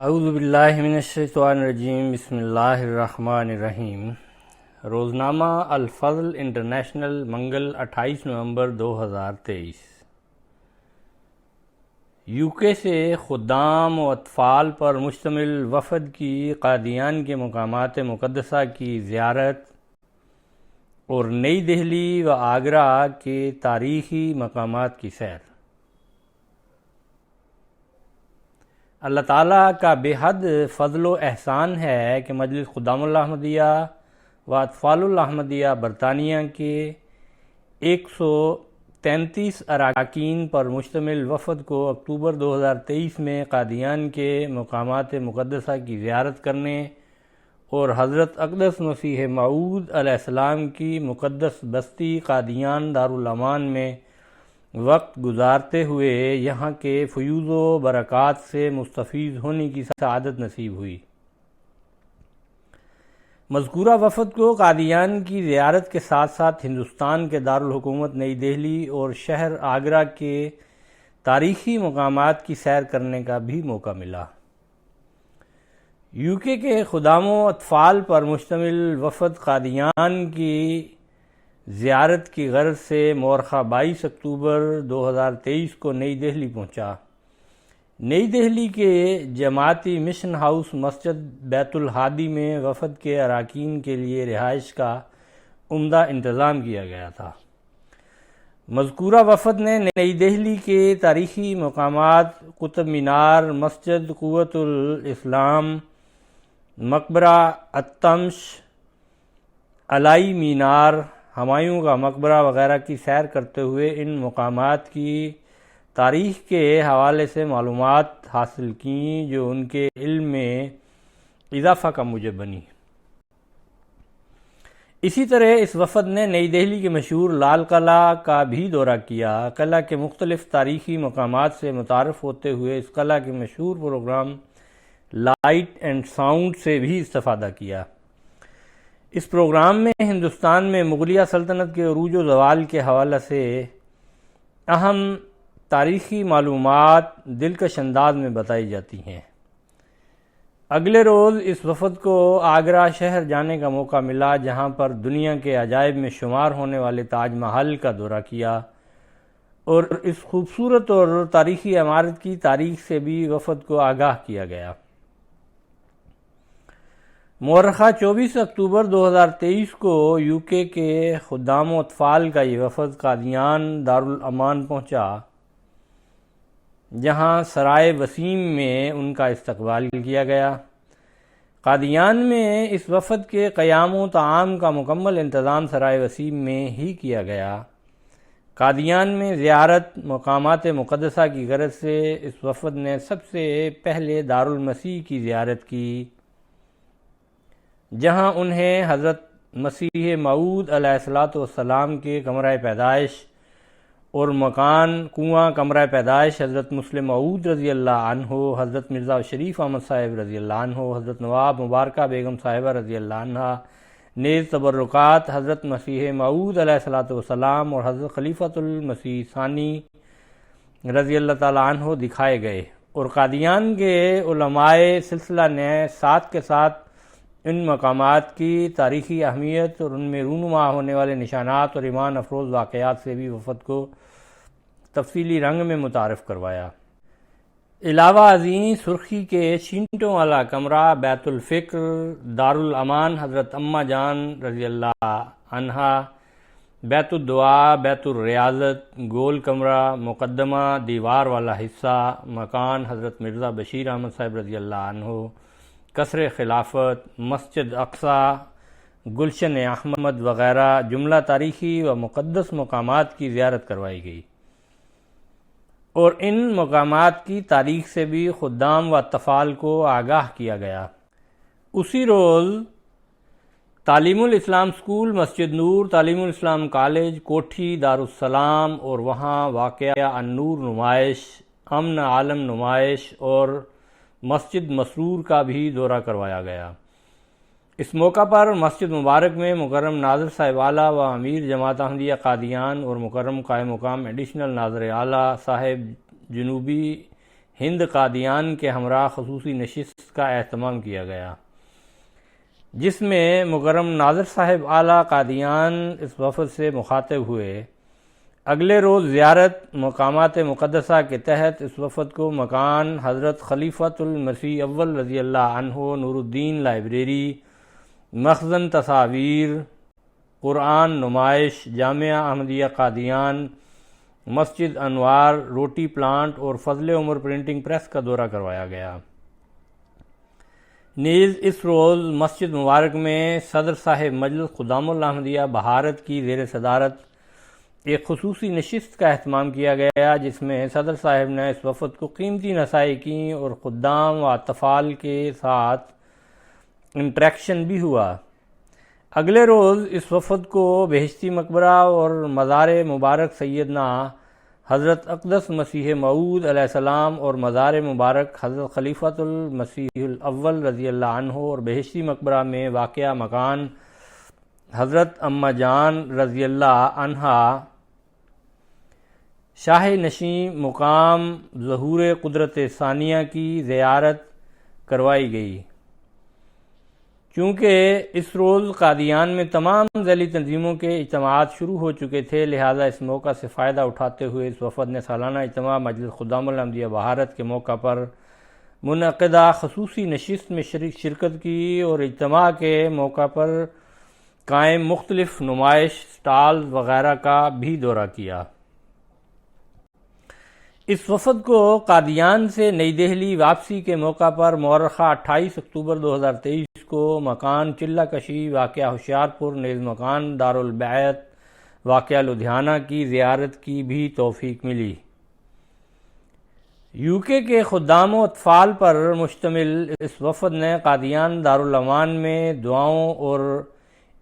اعوذ باللہ من الشیطان الرجیم، بسم اللہ الرحمن الرحیم۔ روزنامہ الفضل انٹرنیشنل، منگل 28 نومبر 2023۔ یو کے سے خدام و اطفال پر مشتمل وفد کی قادیان کے مقامات مقدسہ کی زیارت اور نئی دہلی و آگرہ کے تاریخی مقامات کی سیر۔ اللہ تعالیٰ کا بے حد فضل و احسان ہے کہ مجلس خدام الاحمدیہ و اطفال الاحمدیہ برطانیہ کے 133 اراکین پر مشتمل وفد کو اکتوبر 2023 میں قادیان کے مقامات مقدسہ کی زیارت کرنے اور حضرت اقدس مسیح موعود علیہ السلام کی مقدس بستی قادیان دارالامان میں وقت گزارتے ہوئے یہاں کے فیوض و برکات سے مستفید ہونے کی سعادت نصیب ہوئی۔ مذکورہ وفد کو قادیان کی زیارت کے ساتھ ساتھ ہندوستان کے دارالحکومت نئی دہلی اور شہر آگرہ کے تاریخی مقامات کی سیر کرنے کا بھی موقع ملا۔ یو کے خدام و اطفال پر مشتمل وفد قادیان کی زیارت کی غرض سے مورخہ 22 اکتوبر 2023 کو نئی دہلی پہنچا۔ نئی دہلی کے جماعتی مشن ہاؤس مسجد بیت الہادی میں وفد کے اراکین کے لیے رہائش کا عمدہ انتظام کیا گیا تھا۔ مذکورہ وفد نے نئی دہلی کے تاریخی مقامات قطب مینار، مسجد قوت الاسلام، مقبرہ التمش، علائی مینار، ہمایوں کا مقبرہ وغیرہ کی سیر کرتے ہوئے ان مقامات کی تاریخ کے حوالے سے معلومات حاصل کیں جو ان کے علم میں اضافہ کا موجب بنی۔ اسی طرح اس وفد نے نئی دہلی کے مشہور لال قلعہ کا بھی دورہ کیا۔ قلعہ کے مختلف تاریخی مقامات سے متعارف ہوتے ہوئے اس قلعہ کے مشہور پروگرام لائٹ اینڈ ساؤنڈ سے بھی استفادہ کیا۔ اس پروگرام میں ہندوستان میں مغلیہ سلطنت کے عروج و زوال کے حوالے سے اہم تاریخی معلومات دلکش انداز میں بتائی جاتی ہیں۔ اگلے روز اس وفد کو آگرہ شہر جانے کا موقع ملا، جہاں پر دنیا کے عجائب میں شمار ہونے والے تاج محل کا دورہ کیا اور اس خوبصورت اور تاریخی عمارت کی تاریخ سے بھی وفد کو آگاہ کیا گیا۔ مورخہ 24 اکتوبر 2023 کو یو کے خدام و اطفال کا یہ وفد قادیان دارالامان پہنچا، جہاں سرائے وسیم میں ان کا استقبال کیا گیا۔ قادیان میں اس وفد کے قیام و طعام کا مکمل انتظام سرائے وسیم میں ہی کیا گیا۔ قادیان میں زیارت مقامات مقدسہ کی غرض سے اس وفد نے سب سے پہلے دارالمسیح کی زیارت کی، جہاں انہیں حضرت مسیح موعود علیہ السلام کے کمرہ پیدائش اور مکان کنواں کمرہ پیدائش حضرت مسلم موعود رضی اللہ عنہ، حضرت مرزا شریف احمد صاحب رضی اللہ عنہ، حضرت نواب مبارکہ بیگم صاحبہ رضی اللہ عنہ نیز تبرکات حضرت مسیح موعود علیہ السلام اور حضرت خلیفۃ المسیح ثانی رضی اللہ تعالیٰ عنہ دکھائے گئے، اور قادیان کے علماء سلسلہ نے ساتھ کے ساتھ ان مقامات کی تاریخی اہمیت اور ان میں رونما ہونے والے نشانات اور ایمان افروز واقعات سے بھی وفد کو تفصیلی رنگ میں متعارف کروایا۔ علاوہ ازیں سرخی کے چینٹوں والا کمرہ بیت الفکر دارالامان حضرت اماں جان رضی اللہ عنہا، بیت الدعا، بیت الریاضت، گول کمرہ، مقدمہ دیوار والا حصہ، مکان حضرت مرزا بشیر احمد صاحب رضی اللہ عنہ، قصر خلافت، مسجد اقصیٰ، گلشن احمد وغیرہ جملہ تاریخی و مقدس مقامات کی زیارت کروائی گئی، اور ان مقامات کی تاریخ سے بھی خدام و اطفال کو آگاہ کیا گیا۔ اسی روز تعلیم الاسلام اسکول، مسجد نور، تعلیم الاسلام کالج، کوٹھی دارالسلام اور وہاں واقع النور نمائش، امن عالم نمائش اور مسجد مسرور کا بھی دورہ کروایا گیا۔ اس موقع پر مسجد مبارک میں مکرم ناظر صاحب اعلیٰ و امیر جماعت احمدیہ قادیان اور مکرم قائم مقام ایڈیشنل ناظر اعلیٰ صاحب جنوبی ہند قادیان کے ہمراہ خصوصی نشست کا اہتمام کیا گیا، جس میں مکرم ناظر صاحب اعلیٰ قادیان اس وفد سے مخاطب ہوئے۔ اگلے روز زیارت مقامات مقدسہ کے تحت اس وفد کو مکان حضرت خلیفۃ المسیح اول رضی اللہ عنہ نور الدین لائبریری، مخزن تصاویر، قرآن نمائش، جامعہ احمدیہ قادیان، مسجد انوار، روٹی پلانٹ اور فضل عمر پرنٹنگ پریس کا دورہ کروایا گیا۔ نیز اس روز مسجد مبارک میں صدر صاحب مجلس خدام الاحمدیہ بہارت کی زیر صدارت ایک خصوصی نشست کا اہتمام کیا گیا، جس میں صدر صاحب نے اس وفد کو قیمتی نصائح کیں اور خدام و اطفال کے ساتھ انٹریکشن بھی ہوا۔ اگلے روز اس وفد کو بہشتی مقبرہ اور مزار مبارک سیدنا حضرت اقدس مسیح موعود علیہ السلام اور مزار مبارک حضرت خلیفۃ المسیح الاول رضی اللہ عنہ اور بہشتی مقبرہ میں واقع مکان حضرت اماں جان رضی اللہ عنہا شاہ نشین مقام ظہور قدرت ثانیہ کی زیارت کروائی گئی۔ چونکہ اس روز قادیان میں تمام ذیلی تنظیموں کے اجتماعات شروع ہو چکے تھے، لہٰذا اس موقع سے فائدہ اٹھاتے ہوئے اس وفد نے سالانہ اجتماع مجلس خدام الاحمدیہ بہارت کے موقع پر منعقدہ خصوصی نشست میں شرکت کی اور اجتماع کے موقع پر قائم مختلف نمائش، سٹالز وغیرہ کا بھی دورہ کیا۔ اس وفد کو قادیان سے نئی دہلی واپسی کے موقع پر مورخہ 28 اکتوبر 2023 کو مکان چلہ کشی واقع ہوشیارپور، نیز مکان دارالبیعت واقع لدھیانہ کی زیارت کی بھی توفیق ملی۔ UK کے خدام و اطفال پر مشتمل اس وفد نے قادیان دارالامان میں دعاؤں اور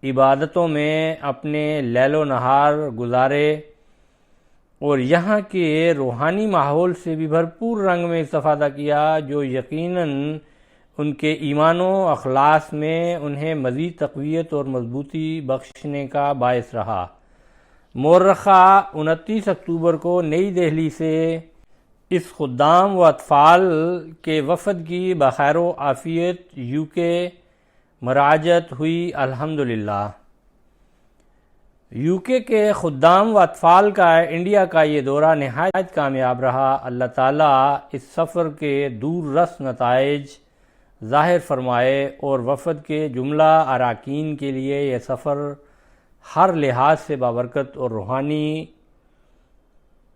عبادتوں میں اپنے لیل و نہار گزارے اور یہاں کے روحانی ماحول سے بھی بھرپور رنگ میں استفادہ کیا، جو یقیناً ان کے ایمان و اخلاص میں انہیں مزید تقویت اور مضبوطی بخشنے کا باعث رہا۔ مورخہ 29 اکتوبر کو نئی دہلی سے اس خدام و اطفال کے وفد کی بخیر و عافیت UK مراجعت ہوئی۔ الحمدللہ UK کے خدام و اطفال کا انڈیا کا یہ دورہ نہایت کامیاب رہا۔ اللہ تعالیٰ اس سفر کے دور رس نتائج ظاہر فرمائے اور وفد کے جملہ اراکین کے لیے یہ سفر ہر لحاظ سے بابرکت اور روحانی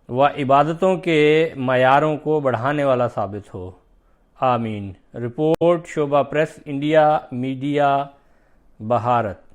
و عبادتوں کے معیاروں کو بڑھانے والا ثابت ہو۔ آمین۔ رپورٹ شعبہ پریس انڈیا میڈیا بہارت۔